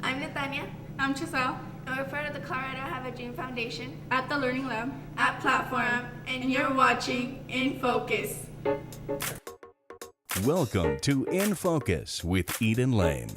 I'm Nathania. I'm Chiselle And we're part of the Colorado Have a Dream Foundation at the Learning Lab at PlatteForum, and you're watching In Focus. Welcome to In Focus with Eden Lane.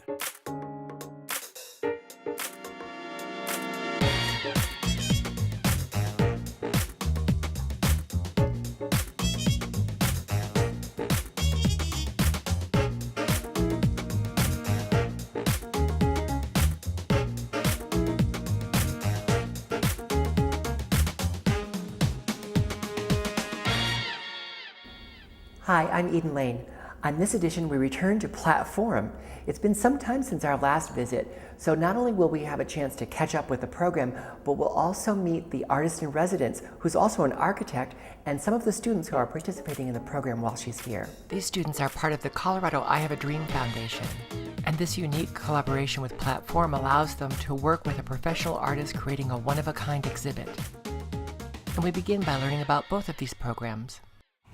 Hi, I'm Eden Lane. On this edition, we return to Platte Forum. It's been some time since our last visit, so not only will we have a chance to catch up with the program, but we'll also meet the artist in residence, who's also an architect, and some of the students who are participating in the program while she's here. These students are part of the Colorado I Have a Dream Foundation, and this unique collaboration with Platte Forum allows them to work with a professional artist creating a one-of-a-kind exhibit. And we begin by learning about both of these programs.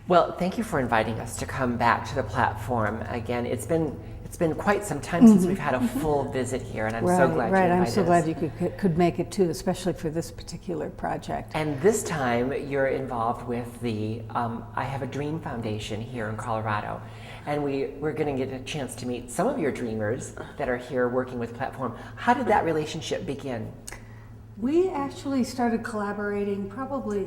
Well, thank you for inviting us to come back to the platform again. It's been quite some time since we've had a full visit here, and I'm so glad you invited us. I'm so glad you could make it too, especially for this particular project. And this time you're involved with the I Have a Dream Foundation here in Colorado, and we're going to get a chance to meet some of your dreamers that are here working with PlatteForum. How did that relationship begin? We actually started collaborating probably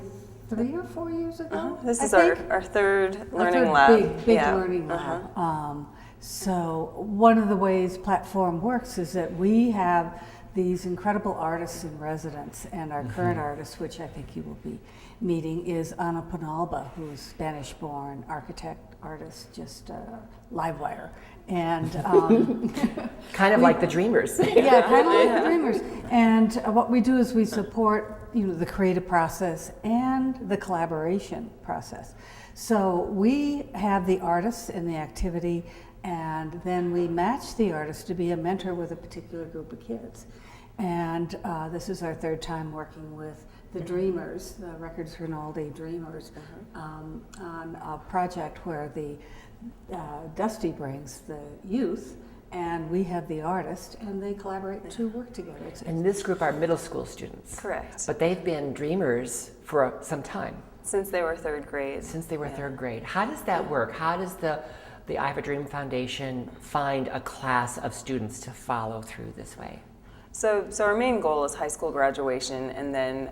3 or 4 years ago. This is our third learning lab. Big learning lab. So one of the ways PlatteForum works is that we have these incredible artists in residence, and our current artist, which I think you will be meeting, is Ana Penalba, who's Spanish-born architect, artist, just live wire. And kind of like the Dreamers. Yeah, kind of like the Dreamers. And what we do is we support the creative process and the collaboration process. So we have the artists in the activity, and then we match the artist to be a mentor with a particular group of kids. And this is our third time working with the Dreamers, the Records-Rainaldi Dreamers, on a project where the Dusty brings the youth, and we have the artist, and they collaborate to work together. And this group are middle school students. Correct. But they've been Dreamers for some time. Since they were third grade. Since they were third grade. How does that work? How does the I Have a Dream Foundation find a class of students to follow through this way? So our main goal is high school graduation, and then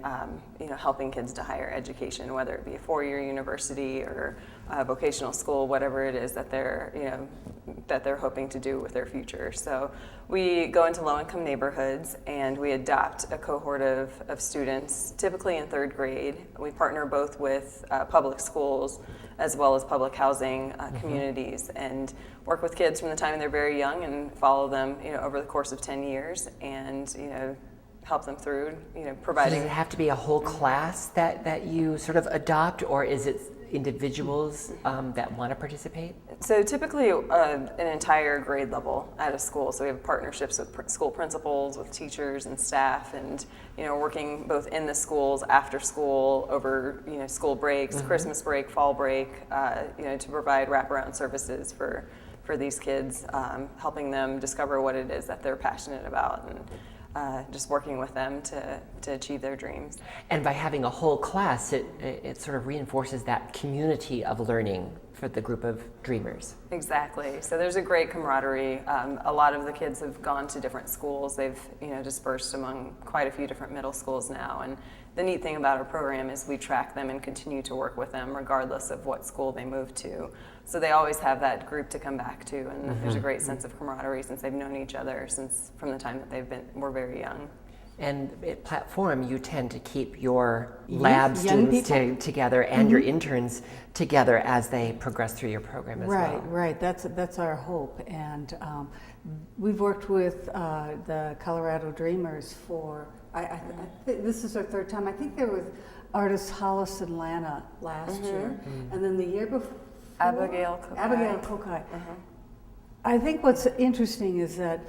helping kids to higher education, whether it be a four-year university or a vocational school, whatever it is that they're hoping to do with their future. So we go into low-income neighborhoods and we adopt a cohort of students, typically in third grade. We partner both with public schools as well as public housing communities, and work with kids from the time they're very young and follow them over the course of 10 years and help them through providing. Does it have to be a whole class that you sort of adopt, or is it individuals that want to participate? So typically an entire grade level at a school. So we have partnerships with school principals, with teachers and staff, and working both in the schools, after school, over school breaks, Christmas break, fall break, to provide wraparound services for these kids, helping them discover what it is that they're passionate about, and just working with them to achieve their dreams. And by having a whole class, it sort of reinforces that community of learning for the group of dreamers. Exactly. So there's a great camaraderie. A lot of the kids have gone to different schools. They've dispersed among quite a few different middle schools now. And the neat thing about our program is we track them and continue to work with them regardless of what school they move to. So they always have that group to come back to, and there's a great sense of camaraderie since they've known each other from the time that were very young. And at PlatteForum, you tend to keep your lab students together and your interns together as they progress through your program as well. Right. That's our hope, and we've worked with the Colorado Dreamers for. I think this is our third time. I think they were with artists Hollis and Lana last year, and then the year before Abigail Kokai. I think what's interesting is that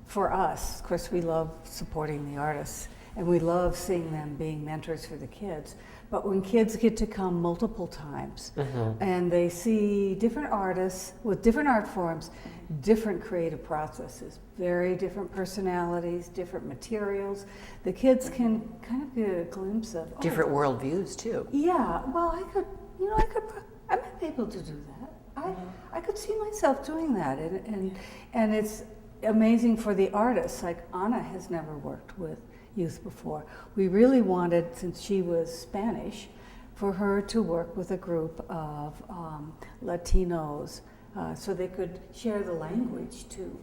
for us, of course, we love supporting the artists, and we love seeing them being mentors for the kids. But when kids get to come multiple times and they see different artists with different art forms, different creative processes, very different personalities, different materials, the kids can kind of get a glimpse of Different worldviews too. Yeah, well, I might be able to do that. I could see myself doing that, and it's amazing for the artists. Like Anna has never worked with youth before. We really wanted, since she was Spanish, for her to work with a group of Latinos so they could share the language too.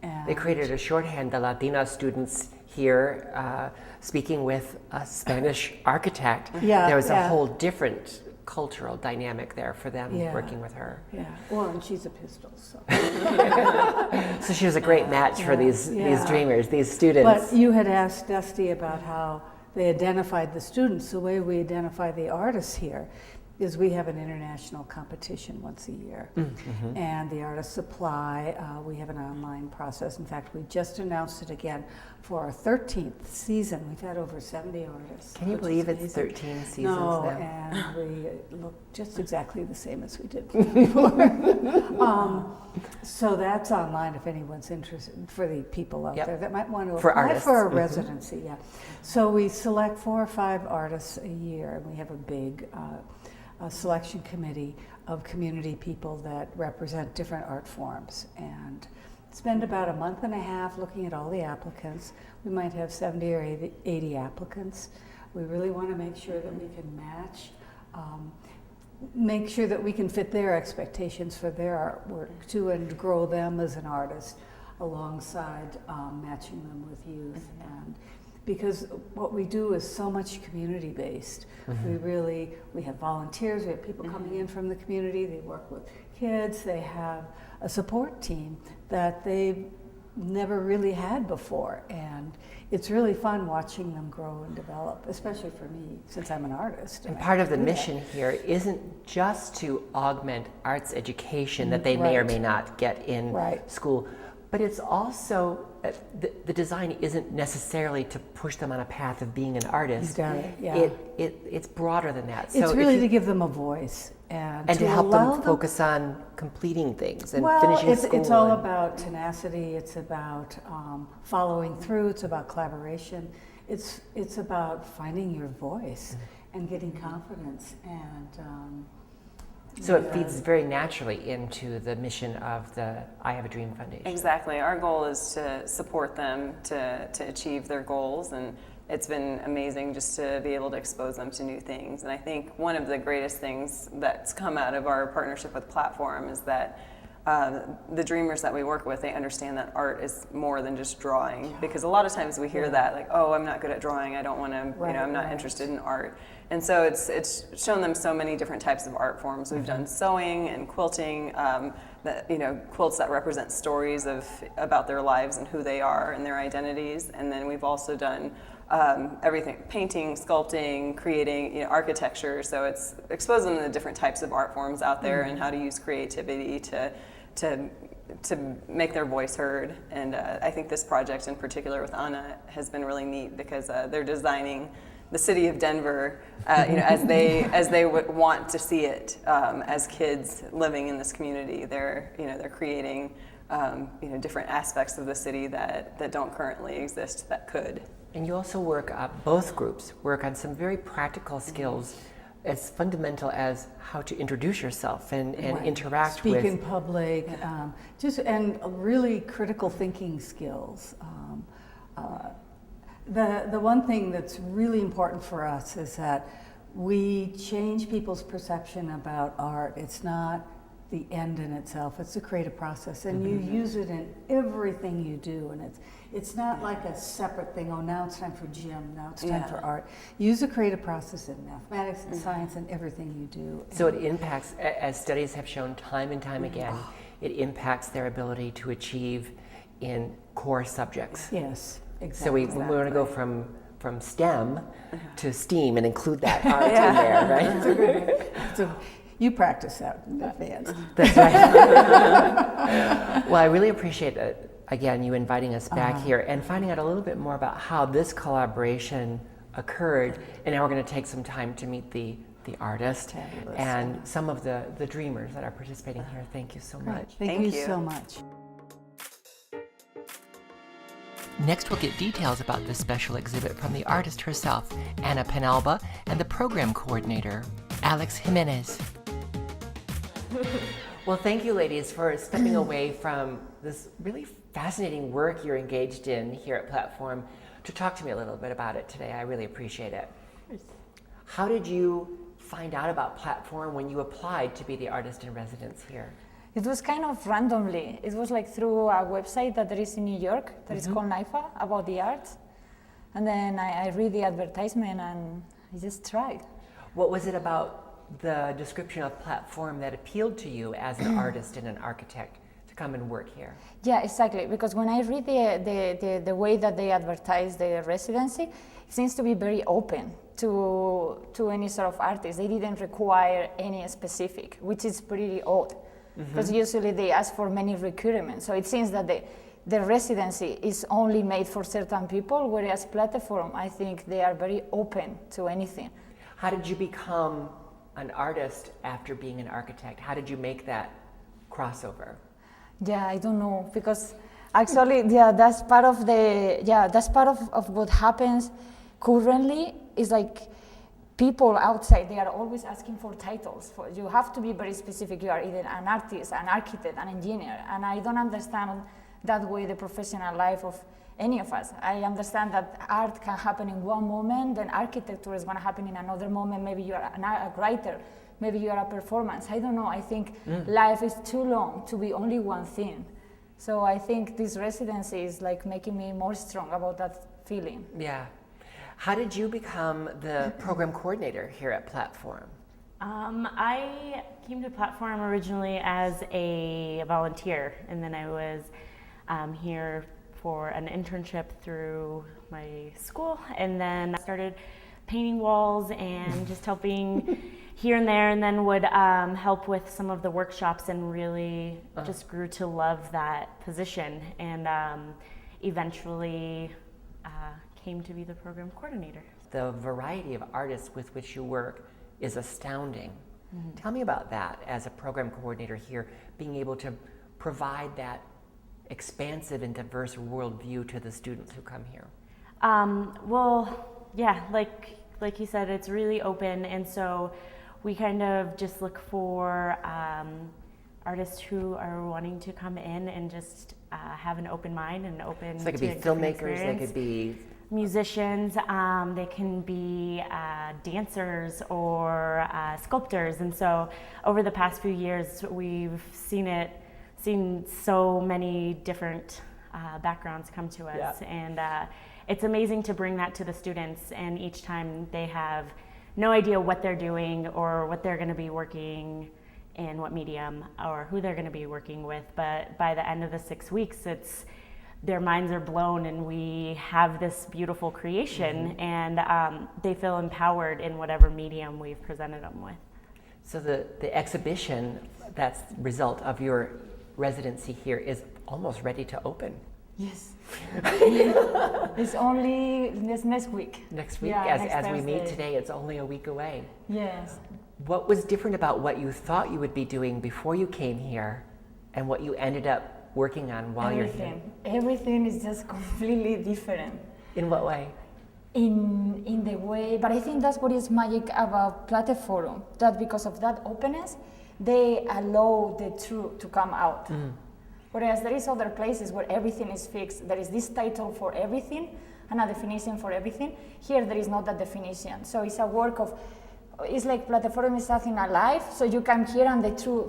And They created a shorthand, the Latina students here, speaking with a Spanish architect. Yeah, there was a yeah. whole different cultural dynamic there for them Yeah. working with her. Yeah, well, and she's a pistol, so. So she was a great match for these Yeah. dreamers, these students. But you had asked Dusty about how they identified the students. The way we identify the artists here is we have an international competition once a year. And the artists apply. We have an online process. In fact, we just announced it again for our 13th season. We've had over 70 artists. Can you which believe is it's amazing. 13 seasons No, now? and we look just exactly the same as we did before. So that's online if anyone's interested, for the people out Yep. there that might want to For apply artists. for a residency. Yeah. So we select 4 or 5 artists a year, and we have a big selection committee of community people that represent different art forms, and spend about a month and a half looking at all the applicants. We might have 70 or 80 applicants. We really want to make sure that we can match, make sure that we can fit their expectations for their artwork too, and grow them as an artist alongside matching them with youth. And because what we do is so much community based. We have volunteers, we have people coming in from the community, they work with kids, they have a support team that they've never really had before, and it's really fun watching them grow and develop, especially for me since I'm an artist. And part of the mission here isn't just to augment arts education that they may or Right. may not get in Right. school, but it's also, the design isn't necessarily to push them on a path of being an artist. You got it, yeah. It's broader than that. It's So if really you- to give them a voice and to help allow them focus on completing things and well, finishing school. it's all and- about tenacity. It's about following through. It's about collaboration. It's about finding your voice and getting confidence. And So it feeds very naturally into the mission of the I Have a Dream Foundation. Exactly. Our goal is to support them to achieve their goals, and it's been amazing just to be able to expose them to new things. And I think one of the greatest things that's come out of our partnership with PlatteForum is that the dreamers that we work with, they understand that art is more than just drawing. Because a lot of times we hear that, like, oh, I'm not good at drawing, I don't want to, Right, I'm not right. interested in art. And so it's shown them so many different types of art forms. We've done sewing and quilting, quilts that represent stories about their lives and who they are and their identities. And then we've also done everything, painting, sculpting, creating, architecture. So it's exposing them to the different types of art forms out there and how to use creativity to make their voice heard. And I think this project in particular with Anna has been really neat because they're designing the city of Denver, as they would want to see it as kids living in this community. They're creating different aspects of the city that don't currently exist that could. And you also work, both groups work on some very practical skills as fundamental as how to introduce yourself and Right. interact Speak with. in public, and really critical thinking skills. The one thing that's really important for us is that we change people's perception about art. It's not the end in itself, it's a creative process, and you use it in everything you do, and it's not like a separate thing. Oh, now it's time for gym, now it's time for art. Use the creative process in mathematics and science and everything you do. So it impacts, as studies have shown time and time again, it impacts their ability to achieve in core subjects. Yes, exactly. So we want to go from STEM to STEAM and include that art in there, right? So you practice that in advance. That's right. Well, I really appreciate again, you inviting us back here and finding out a little bit more about how this collaboration occurred. And now we're going to take some time to meet the artist and some of the dreamers that are participating here. Thank you so much. Thank you so much. Next, we'll get details about this special exhibit from the artist herself, Anna Penalba, and the program coordinator, Alex Jimenez. Well, thank you, ladies, for stepping away from this really fascinating work you're engaged in here at PlatteForum to talk to me a little bit about it today. I really appreciate it. How did you find out about PlatteForum when you applied to be the artist in residence here? It was kind of randomly. It was like through a website that there is in New York that is called NIFA, about the arts. And then I read the advertisement and I just tried. What was it about the description of PlatteForum that appealed to you as an artist and an architect to come and work here? Yeah, exactly. Because when I read the way that they advertise the residency, it seems to be very open to any sort of artist. They didn't require any specific, which is pretty odd. Because usually they ask for many requirements. So it seems that the residency is only made for certain people, whereas PlatteForum, I think they are very open to anything. How did you become an artist after being an architect? How did you make that crossover? Yeah, I don't know, because actually, that's part of of what happens currently. Is like people outside, they are always asking for titles. You have to be very specific. You are either an artist, an architect, an engineer, and I don't understand that way the professional life of any of us. I understand that art can happen in one moment, then architecture is going to happen in another moment. Maybe you are a writer, maybe you are a performance. I don't know. I think life is too long to be only one thing. So I think this residency is like making me more strong about that feeling. Yeah. How did you become the program coordinator here at PlatteForum? I came to PlatteForum originally as a volunteer, and then I was here for an internship through my school, and then I started painting walls and just helping here and there, and then would help with some of the workshops, and really just grew to love that position, and eventually came to be the program coordinator. The variety of artists with which you work is astounding. Tell me about that as a program coordinator here, being able to provide that expansive and diverse worldview to the students who come here. Well, yeah, like you said, it's really open, and so we kind of just look for artists who are wanting to come in and just have an open mind and open. So they could be filmmakers, they could be musicians, they can be dancers or sculptors, and so over the past few years we've seen so many different backgrounds come to us, and it's amazing to bring that to the students, and each time they have no idea what they're doing or what they're going to be working in, what medium, or who they're going to be working with, but by the end of the 6 weeks their minds are blown, and we have this beautiful creation, and they feel empowered in whatever medium we've presented them with. So the exhibition that's the result of your residency here is almost ready to open. Yes. It's only this next week. Next week, Yeah, as next we meet Thursday. today, it's only a week away. Yes. What was different about what you thought you would be doing before you came here and what you ended up working on while you're here? Everything is just completely different. In what way? In the way, but I think that's what is magic about PlatteForum, that because of that openness, they allow the truth to come out. Whereas there is other places where everything is fixed. There is this title for everything and a definition for everything. Here there is not that definition. So it's a work of, it's like PlatteForum is something alive, so you come here and the truth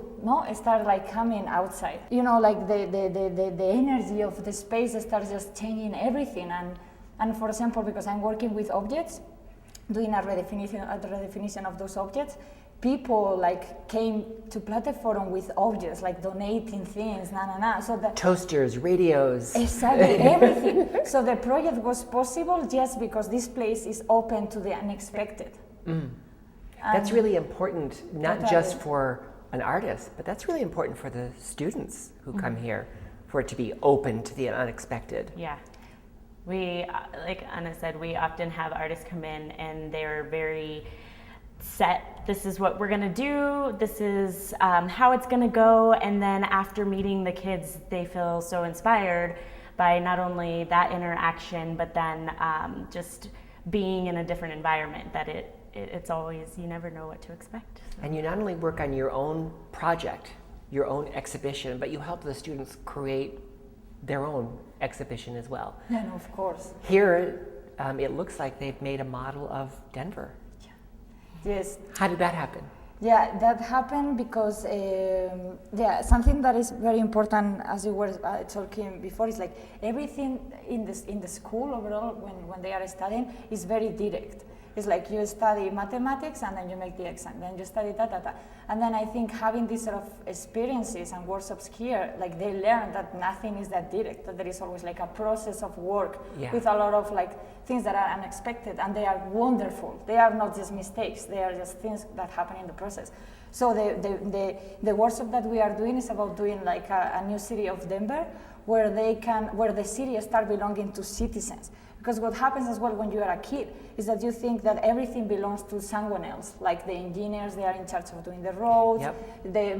start like coming outside. You know, like the energy of the space starts just changing everything. And for example, because I'm working with objects, doing a redefinition of those objects, people like came to PlatteForum with objects, like donating things, So the Toasters, radios. exactly everything. So the project was possible just because this place is open to the unexpected. That's really important, not Totally. just for an artist, but that's really important for the students who come here for it to be open to the unexpected. Yeah. We, like Anna said, we often have artists come in and they're very set. This is what we're going to do. This is how it's going to go. And then after meeting the kids, they feel so inspired by not only that interaction, but then just being in a different environment that it's always, you never know what to expect. So. And you not only work on your own project, your own exhibition, but you help the students create their own exhibition as well. Yeah, no, of course. Here, it looks like they've made a model of Denver. Yes. How did that happen? Yeah, that happened because something that is very important, as you were talking before, is like everything in the school overall when they are studying is very direct. It's like you study mathematics and then you make the exam, then you study and then I think having these sort of experiences and workshops here, like they learn that nothing is that direct, that there is always like a process of work with a lot of like things that are unexpected, and they are wonderful. They are not just mistakes, they are just things that happen in the process. So the workshop that we are doing is about doing like a new city of Denver where the city start belonging to citizens. Because what happens as well when you are a kid is that you think that everything belongs to someone else, like the engineers, they are in charge of doing the roads,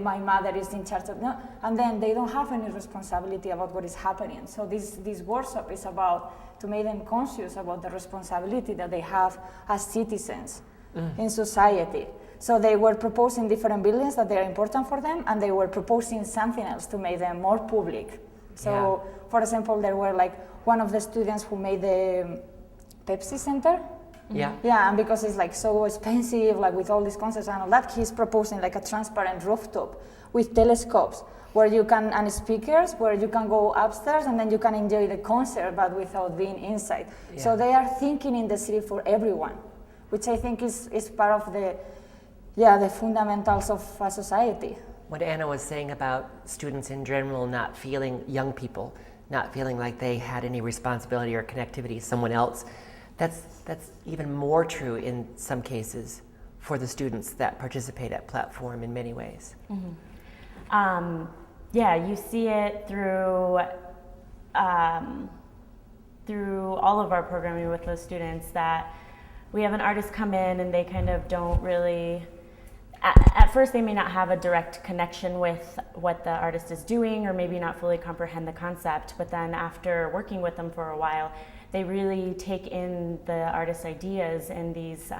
my mother is in charge of, and then they don't have any responsibility about what is happening. So this workshop is about to make them conscious about the responsibility that they have as citizens in society. So they were proposing different buildings that they are important for them, and they were proposing something else to make them more public. So, for example, there were like one of the students who made the Pepsi Center. Yeah, and because it's like so expensive, like with all these concerts and all that, he's proposing like a transparent rooftop with telescopes where you can, and speakers, where you can go upstairs and then you can enjoy the concert, but without being inside. So they are thinking in the city for everyone, which I think is part of the fundamentals of a society. What Anna was saying about students in general not feeling, young people, not feeling like they had any responsibility or connectivity to someone else, that's even more true in some cases for the students that participate at PlatteForum in many ways. Mm-hmm. You see it through all of our programming with those students, that we have an artist come in and they kind of don't really, at first they may not have a direct connection with what the artist is doing, or maybe not fully comprehend the concept, but then after working with them for a while, they really take in the artist's ideas and these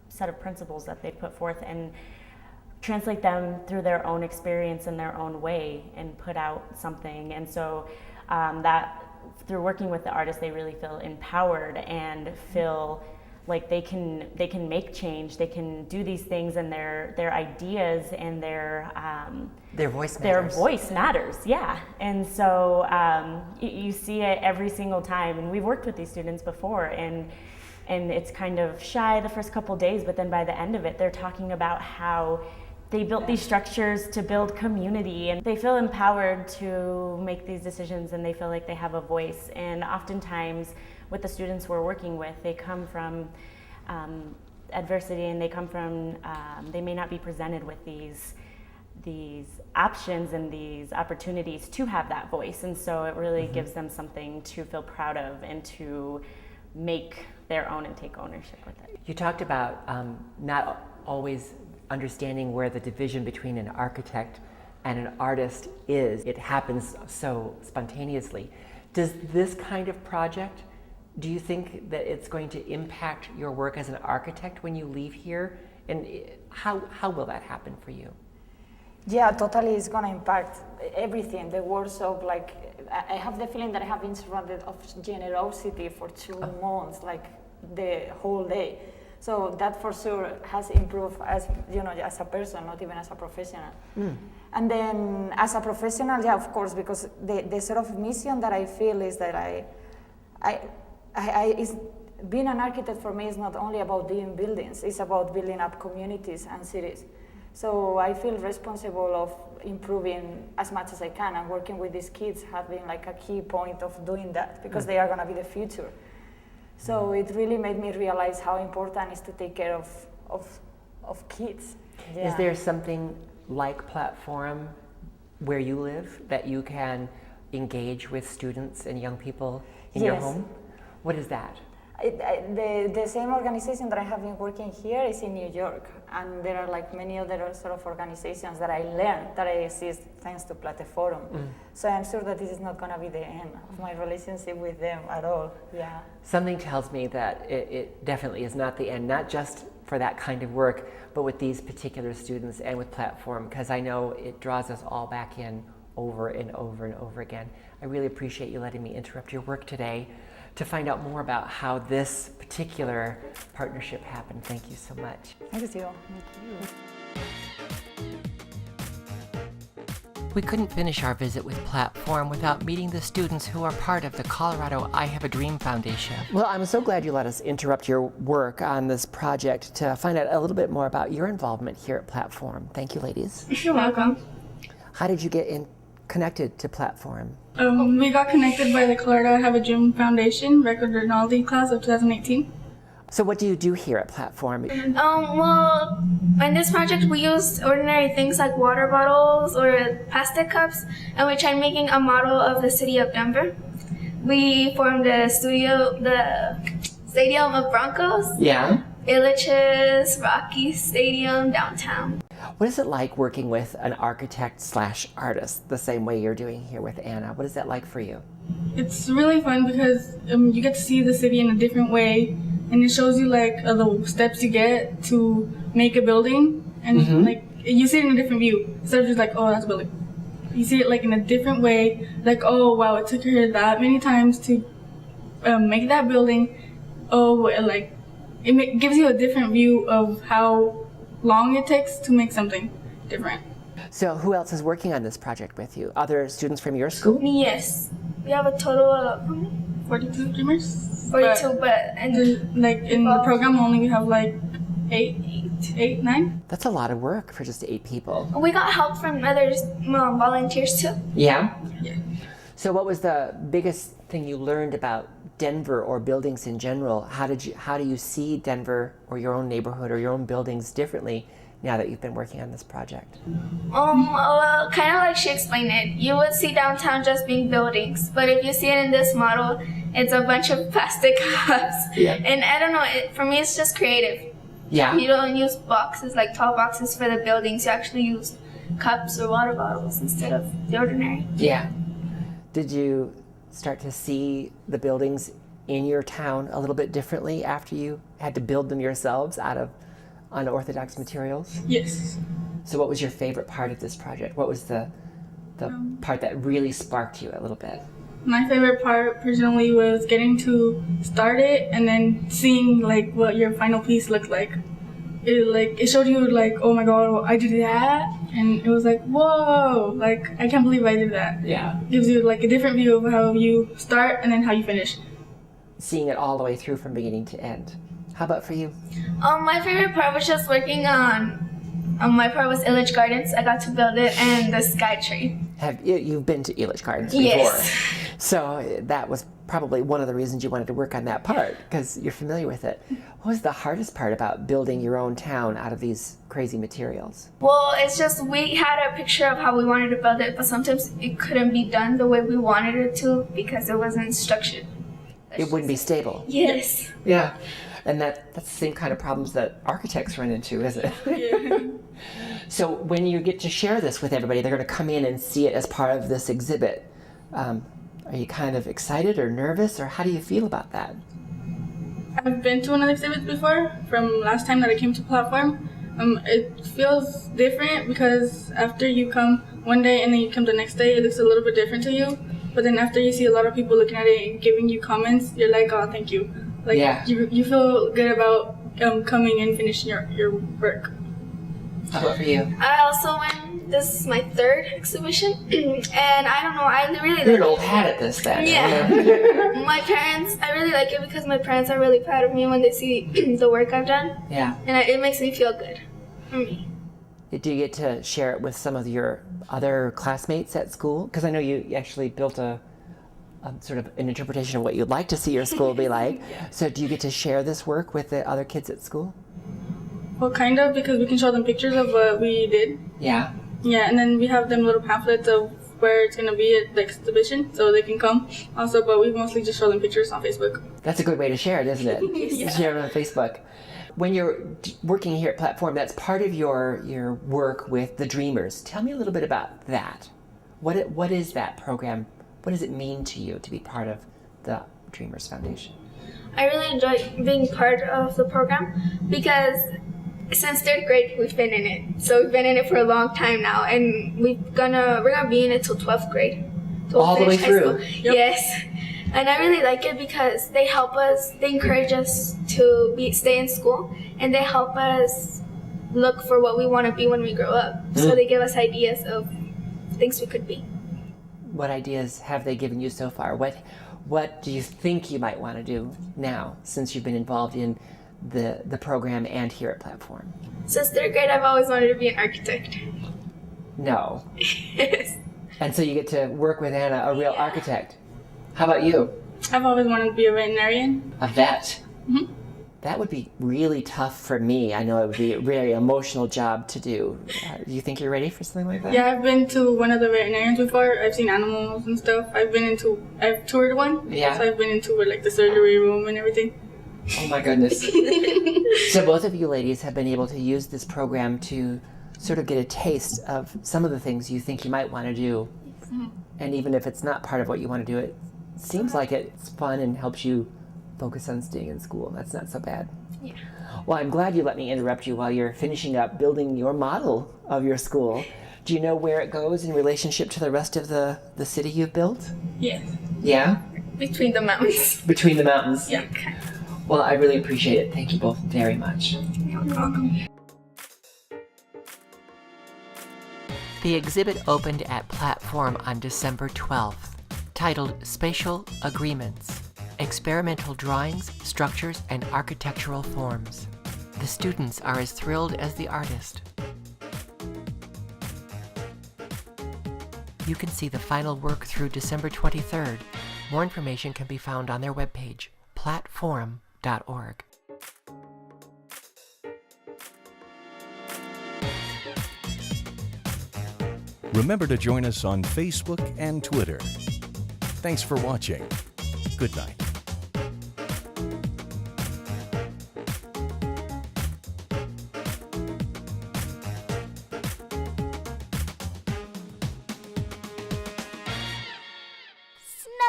set of principles that they put forth and translate them through their own experience in their own way and put out something. And so that through working with the artist, they really feel empowered and feel like they can make change, they can do these things, and their ideas and their voice matters. Yeah. And so you see it every single time, and we've worked with these students before, and it's kind of shy the first couple days, but then by the end of it, they're talking about how they built these structures to build community, and they feel empowered to make these decisions, and they feel like they have a voice. And oftentimes with the students we're working with, they come from adversity, and they come from, they may not be presented with these options and these opportunities to have that voice. And so it really gives them something to feel proud of and to make their own and take ownership with it. You talked about not always understanding where the division between an architect and an artist is. It happens so spontaneously. Does this kind of project, do you think that it's going to impact your work as an architect when you leave here? And how will that happen for you? Yeah, totally, it's gonna impact everything. The workshop, like, I have the feeling that I have been surrounded of generosity for 2 months, like the whole day. So that for sure has improved as, as a person, not even as a professional. And then as a professional, yeah, of course, because the sort of mission that I feel is that being an architect for me is not only about doing buildings, it's about building up communities and cities. So I feel responsible of improving as much as I can, and working with these kids has been like a key point of doing that, because they are gonna be the future. So it really made me realize how important it is to take care of kids. Is there something like PlatteForum where you live that you can engage with students and young people in your Yes. home? What is that? The same organization that I have been working here is in New York, and there are like many other sort of organizations that I learned that I exist thanks to Platte Forum. So I'm sure that this is not going to be the end of my relationship with them at all. Yeah. Something tells me that it definitely is not the end, not just for that kind of work, but with these particular students and with PlatteForum, because I know it draws us all back in over and over and over again. I really appreciate you letting me interrupt your work today to find out more about how this particular partnership happened. Thank you so much. Thank you. Thank you. We couldn't finish our visit with PlatteForum without meeting the students who are part of the Colorado I Have a Dream Foundation. Well, I'm so glad you let us interrupt your work on this project to find out a little bit more about your involvement here at PlatteForum. Thank you, ladies. You're welcome. How did you get connected to PlatteForum? We got connected by the Colorado I Have a Dream Foundation Records-Rainaldi Class of 2018. So what do you do here at PlatteForum? Well, in this project we used ordinary things like water bottles or plastic cups, and we tried making a model of the city of Denver. We formed the Stadium of Broncos, Yeah. Illich's Rocky Stadium downtown. What is it like working with an architect/artist the same way you're doing here with Anna? What is that like for you? It's really fun because you get to see the city in a different way, and it shows you like the steps you get to make a building, and like you see it in a different view instead of just like, oh, that's a building. You see it like in a different way, like, oh wow, it took her that many times to make that building. Oh, like it gives you a different view of how long it takes to make something different. So who else is working on this project with you? Other students from your school? Yes, we have a total of 42 dreamers. 42, but Like in the program only we have like eight, 9. That's a lot of work for just 8 people. we got help from other volunteers too. Yeah? Yeah. So what was the biggest thing you learned about Denver or buildings in general? How do you see Denver or your own neighborhood or your own buildings differently now that you've been working on this project? Well, kind of like she explained it. You would see downtown just being buildings, but if you see it in this model, it's a bunch of plastic cups. Yeah. And I don't know, for me it's just creative. Yeah. You don't use boxes, like tall boxes for the buildings. You actually use cups or water bottles instead of the ordinary. Yeah. Did you start to see the buildings in your town a little bit differently after you had to build them yourselves out of unorthodox materials? Yes. So what was your favorite part of this project? What was the part that really sparked you a little bit? My favorite part personally was getting to start it and then seeing like what your final piece looked like. It showed you like, oh my god, I did that, and it was like, whoa, like I can't believe I did that. Yeah. Gives you like a different view of how you start and then how you finish. Seeing it all the way through from beginning to end. How about for you? My favorite part was just working on my part was Illich Gardens. I got to build it, and the sky tree. You've been to Elitch Gardens before? Yes. So that was probably one of the reasons you wanted to work on that part, because you're familiar with it. What was the hardest part about building your own town out of these crazy materials? Well, it's just we had a picture of how we wanted to build it, but sometimes it couldn't be done the way we wanted it to because it wasn't structured. It wouldn't be stable. Yes. Yeah. And that's the same kind of problems that architects run into, isn't it? Yeah. So when you get to share this with everybody, they're going to come in and see it as part of this exhibit. Are you kind of excited or nervous, or how do you feel about that? I've been to another exhibit before from last time that I came to PlatteForum. It feels different because after you come one day and then you come the next day, it looks a little bit different to you. But then after you see a lot of people looking at it and giving you comments, you're like, oh, thank you. Like, yeah. you feel good about coming and finishing your work. How about for you? I also went, this is my third exhibition, and I don't know, I really You're like an old it. hat at this then. Yeah. My parents, I really like it because my parents are really proud of me when they see the work I've done. Yeah. And it makes me feel good for me. Do you get to share it with some of your other classmates at school? Because I know you actually built a sort of an interpretation of what you'd like to see your school be like. Yeah. So do you get to share this work with the other kids at school? Well, because we can show them pictures of what we did. Yeah. Yeah, and then we have them little pamphlets of where it's gonna be at the exhibition, so they can come also. But we mostly just show them pictures on Facebook. That's a good way to share it, isn't it? Yeah. Share it on Facebook. When you're working here at PlatteForum, that's part of your work with the Dreamers. Tell me a little bit about that. What is that program? What does it mean to you to be part of the Dreamers Foundation? I really enjoy being part of the program because since 3rd grade we've been in it. So we've been in it for a long time now, and we're gonna be in it till 12th grade. All the way through. Yep. Yes. And I really like it because they help us, they encourage us to stay in school, and they help us look for what we want to be when we grow up. So they give us ideas of things we could be. What ideas have they given you so far? What do you think you might want to do now, since you've been involved in the program and here at PlatteForum? Since 3rd grade, I've always wanted to be an architect. No. Yes. And so you get to work with Anna, a real architect. How about you? I've always wanted to be a veterinarian. A vet? Mm-hmm. That would be really tough for me. I know it would be a very emotional job to do. Do you think you're ready for something like that? Yeah, I've been to one of the veterinarians before. I've seen animals and stuff. I've toured one. Yeah. So I've been into like the surgery room and everything. Oh my goodness. So both of you ladies have been able to use this program to sort of get a taste of some of the things you think you might want to do. Mm-hmm. And even if it's not part of what you want to do, it seems like it's fun and helps you focus on staying in school. That's not so bad. Yeah. Well, I'm glad you let me interrupt you while you're finishing up building your model of your school. Do you know where it goes in relationship to the rest of the city you've built? Yes. Yeah? Between the mountains. Between the mountains? Yeah. Well, I really appreciate it. Thank you both very much. You're welcome. The exhibit opened at PlatteForum on December 12th, titled Spatial Agreements: Experimental Drawings, Structures, and Architectural Forms. The students are as thrilled as the artist. You can see the final work through December 23rd. More information can be found on their webpage, platteforum.org. Remember to join us on Facebook and Twitter. Thanks for watching. Good night.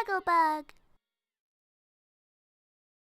Snugglebug.